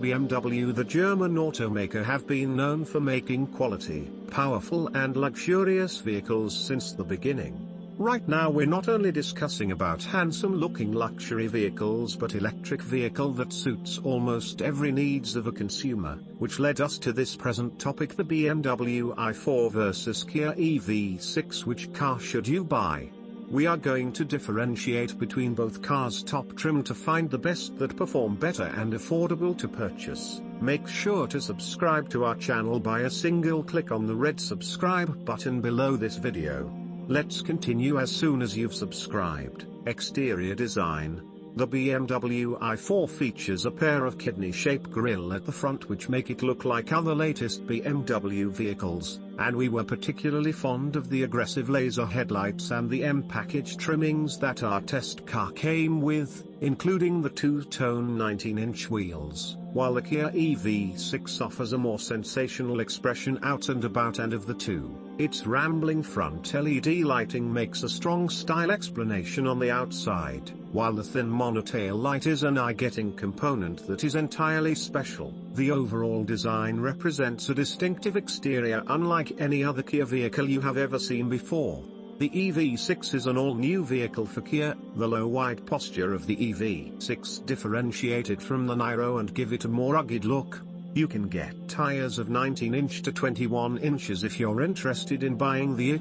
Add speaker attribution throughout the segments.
Speaker 1: BMW. The German automaker have been known for making quality, powerful and luxurious vehicles since the beginning. Right now we're not only discussing about handsome-looking luxury vehicles but electric vehicle that suits almost every needs of a consumer, which led us to this present topic, the BMW i4 versus Kia EV6. Which car should you buy? We are going to differentiate between both cars' top trim to find the best that perform better and affordable to purchase. Make sure to subscribe to our channel by a single click on the red subscribe button below this video. Let's continue as soon as you've subscribed. Exterior design. The BMW i4 features a pair of kidney-shaped grille at the front which make it look like other latest BMW vehicles, and we were particularly fond of the aggressive laser headlights and the M-package trimmings that our test car came with, including the two-tone 19-inch wheels, while the Kia EV6 offers a more sensational expression out and about, and of the two, its rambling front LED lighting makes a strong style explanation on the outside, while the thin monotail light is an eye-getting component that is entirely special. The overall design represents a distinctive exterior unlike any other Kia vehicle you have ever seen before. The EV6 is an all-new vehicle for Kia. The low-wide posture of the EV6 differentiated from the Niro and give it a more rugged look. You can get tires of 19-inch to 21 inches if you're interested in buying the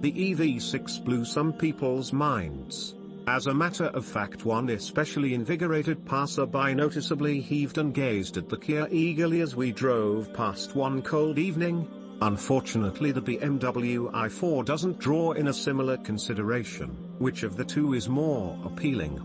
Speaker 1: EV6 blew some people's minds. As a matter of fact, one especially invigorated passerby noticeably heaved and gazed at the Kia eagerly as we drove past one cold evening. Unfortunately, the BMW i4 doesn't draw in a similar consideration. Which of the two is more appealing?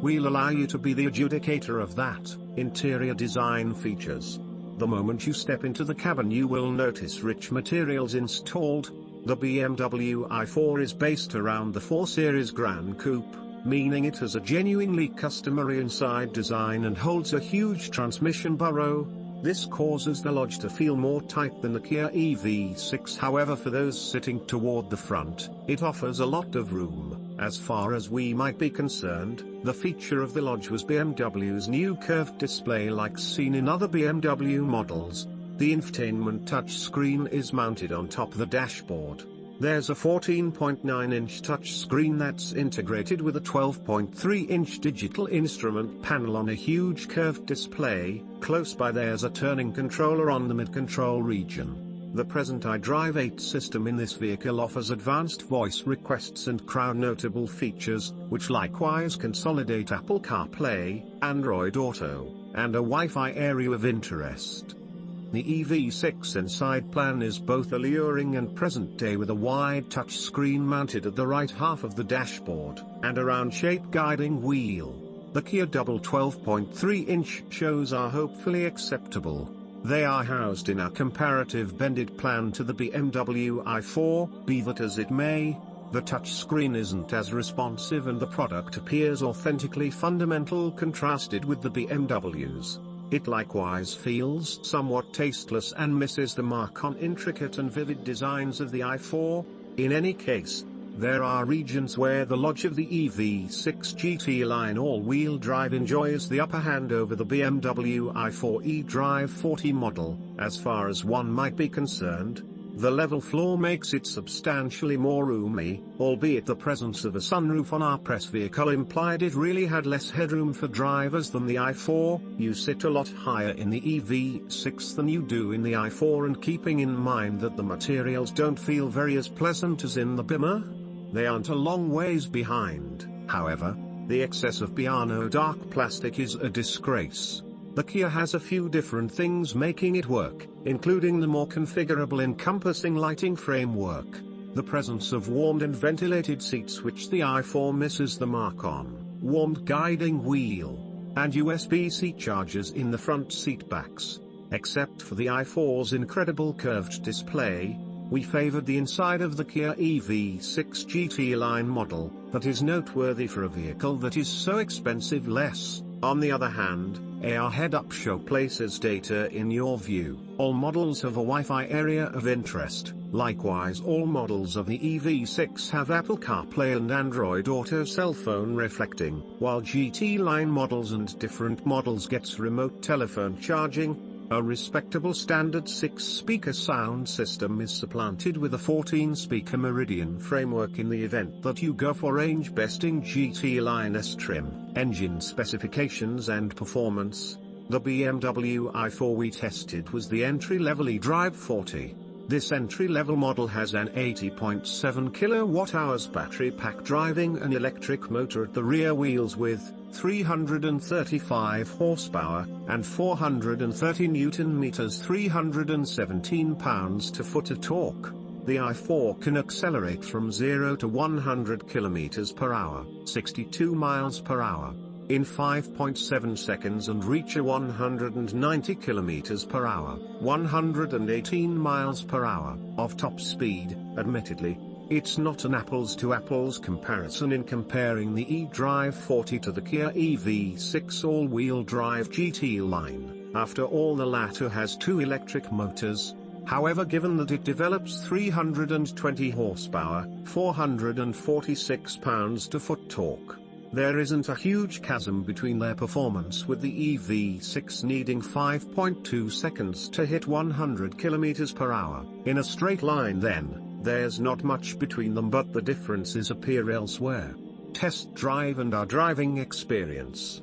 Speaker 1: We'll allow you to be the adjudicator of that. Interior design features. The moment you step into the cabin you will notice rich materials installed. The BMW i4 is based around the 4 Series Gran Coupe, meaning it has a genuinely customary inside design and holds a huge transmission burrow. This causes the lodge to feel more tight than the Kia EV6. However, for those sitting toward the front, it offers a lot of room. As far as we might be concerned, the feature of the lodge was BMW's new curved display like seen in other BMW models. The infotainment touchscreen is mounted on top of the dashboard. There's a 14.9-inch touchscreen that's integrated with a 12.3-inch digital instrument panel on a huge curved display. Close by there's a turning controller on the mid-control region. The present iDrive 8 system in this vehicle offers advanced voice requests and crowd-notable features, which likewise consolidate Apple CarPlay, Android Auto, and a Wi-Fi area of interest. The EV6 inside plan is both alluring and present-day, with a wide touchscreen mounted at the right half of the dashboard, and a round-shaped guiding wheel. The Kia double 12.3-inch shows are hopefully acceptable. They are housed in a comparative bended plan to the BMW i4. Be that as it may, the touchscreen isn't as responsive and the product appears authentically fundamental contrasted with the BMW's. It likewise feels somewhat tasteless and misses the mark on intricate and vivid designs of the i4. In any case, there are regions where the lodge of the EV6 GT line all-wheel drive enjoys the upper hand over the BMW i4 eDrive 40 model. As far as one might be concerned, the level floor makes it substantially more roomy, albeit the presence of a sunroof on our press vehicle implied it really had less headroom for drivers than the i4. You sit a lot higher in the EV6 than you do in the i4, and keeping in mind that the materials don't feel very as pleasant as in the Beamer, they aren't a long ways behind. However, the excess of piano dark plastic is a disgrace. The Kia has a few different things making it work, including the more configurable encompassing lighting framework, the presence of warmed and ventilated seats which the i4 misses the mark on, warmed guiding wheel, and USB-C chargers in the front seat backs. Except for the i4's incredible curved display, we favored the inside of the Kia EV6 GT line model. That is noteworthy for a vehicle that is so expensive. On the other hand, AR head-up show places data in your view. All models have a Wi-Fi area of interest. Likewise, all models of the EV6 have Apple CarPlay and Android Auto cell phone reflecting, while GT line models and different models gets remote telephone charging. A respectable standard 6-speaker sound system is supplanted with a 14-speaker Meridian framework in the event that you go for range-besting GT line S trim. Engine specifications and performance. The BMW i4 we tested was the entry-level eDrive 40. This entry-level model has an 80.7 kWh battery pack driving an electric motor at the rear wheels with 335 horsepower and 430 Nm, 317 pounds-to-foot of torque. The i4 can accelerate from 0 to 100 km per hour, 62 miles per hour, in 5.7 seconds and reach a 190 km per hour, 118 miles per hour, of top speed. Admittedly, it's not an apples-to-apples comparison in comparing the eDrive 40 to the Kia EV6 all-wheel drive GT line. After all, the latter has 2 electric motors. However, given that it develops 320 horsepower, 446 pounds-to-foot torque, there isn't a huge chasm between their performance, with the EV6 needing 5.2 seconds to hit 100 km per hour. In a straight line then, there's not much between them, but the differences appear elsewhere. Test drive and our driving experience.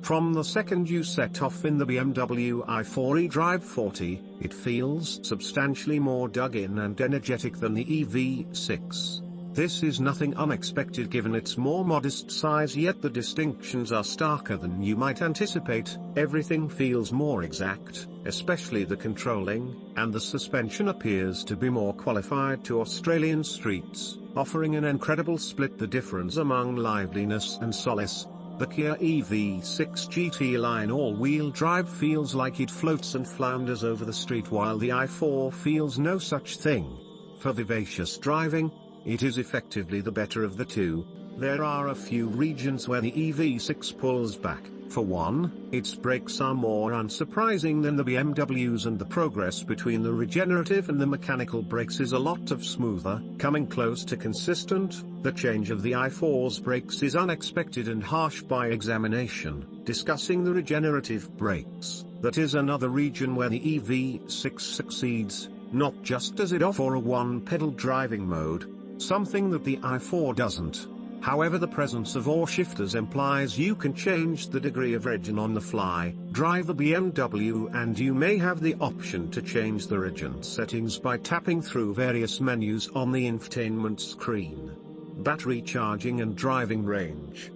Speaker 1: From the second you set off in the BMW i4 eDrive 40, it feels substantially more dug-in and energetic than the EV6. This is nothing unexpected given its more modest size, yet the distinctions are starker than you might anticipate. Everything feels more exact, especially the controlling, and the suspension appears to be more qualified to Australian streets, offering an incredible split the difference among liveliness and solace. The Kia EV6 GT line all-wheel drive feels like it floats and flounders over the street, while the i4 feels no such thing. For vivacious driving, it is effectively the better of the two. There are a few regions where the EV6 pulls back. For one, its brakes are more unsurprising than the BMW's, and the progress between the regenerative and the mechanical brakes is a lot smoother, coming close to consistent. The change of the i4's brakes is unexpected and harsh by examination. Discussing the regenerative brakes, that is another region where the EV6 succeeds. Not just does it offer a one-pedal driving mode, something that the i4 doesn't. However, the presence of yaw shifters implies you can change the degree of regen on the fly. Drive the BMW and you may have the option to change the regen settings by tapping through various menus on the infotainment screen. Battery charging and driving range.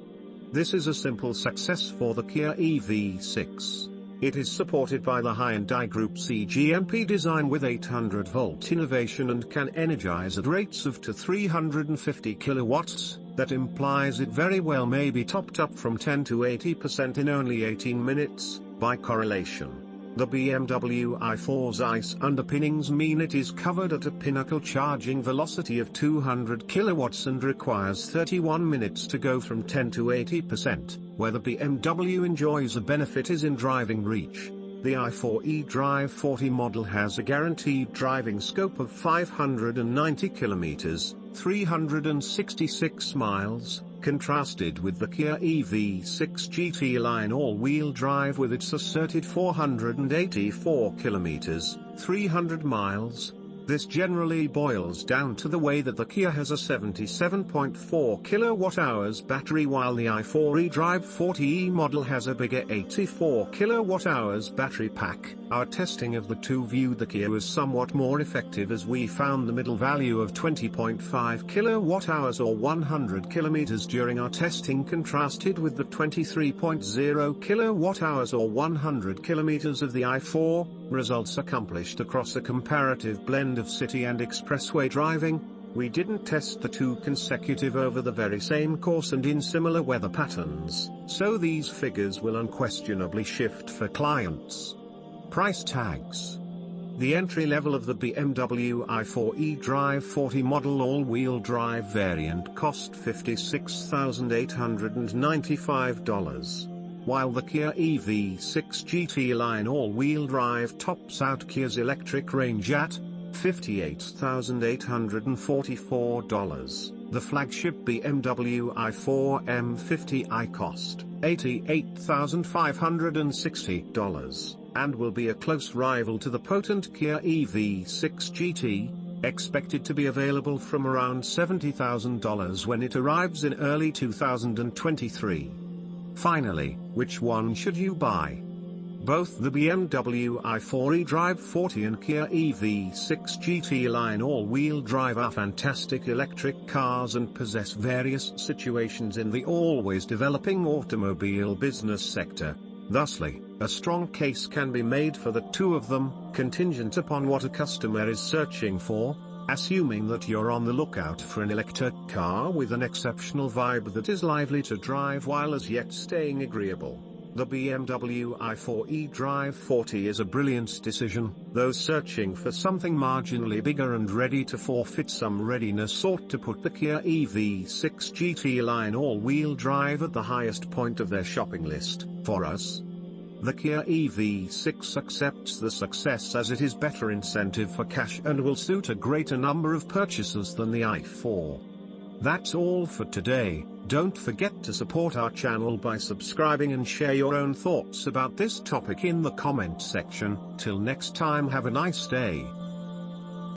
Speaker 1: This is a simple success for the Kia EV6. It is supported by the Hyundai Group CGMP design with 800-volt innovation and can energize at rates of to 350 kilowatts. That implies it very well may be topped up from 10 to 80% in only 18 minutes. By correlation, the BMW i4's ICE underpinnings mean it is covered at a pinnacle charging velocity of 200 kilowatts and requires 31 minutes to go from 10 to 80%. Where the BMW enjoys a benefit is in driving reach. The i4 eDrive 40 model has a guaranteed driving scope of 590 kilometers, 366 miles, contrasted with the Kia EV6 GT line all-wheel drive with its asserted 484 kilometers, 300 miles. This generally boils down to the way that the Kia has a 77.4 kWh battery, while the i4 eDrive 40e model has a bigger 84 kWh battery pack. Our testing of the two viewed the Kia was somewhat more effective, as we found the middle value of 20.5 kWh or 100 km during our testing, contrasted with the 23.0 kWh or 100 km of the i4. Results accomplished across a comparative blend of city and expressway driving. We didn't test the two consecutive over the very same course and in similar weather patterns, so these figures will unquestionably shift for clients. Price tags. The entry level of the BMW i4 eDrive 40 model all-wheel drive variant cost $56,895. while the Kia EV6 GT line all-wheel drive tops out Kia's electric range at $58,844. The flagship BMW i4 M50i cost $88,560, and will be a close rival to the potent Kia EV6 GT, expected to be available from around $70,000 when it arrives in early 2023. Finally, which one should you buy? Both the BMW i4 eDrive 40 and Kia EV6 GT line all-wheel drive are fantastic electric cars and possess various situations in the always developing automobile business sector. Thusly, a strong case can be made for the two of them, contingent upon what a customer is searching for, assuming that you're on the lookout for an electric car with an exceptional vibe that is lively to drive while as yet staying agreeable. The BMW i4 eDrive 40 is a brilliant decision. Those searching for something marginally bigger and ready to forfeit some readiness ought to put the Kia EV6 GT line all-wheel drive at the highest point of their shopping list. For us, the Kia EV6 accepts the success as it is better incentive for cash and will suit a greater number of purchasers than the i4. That's all for today. Don't forget to support our channel by subscribing and share your own thoughts about this topic in the comment section. Till next time, have a nice day.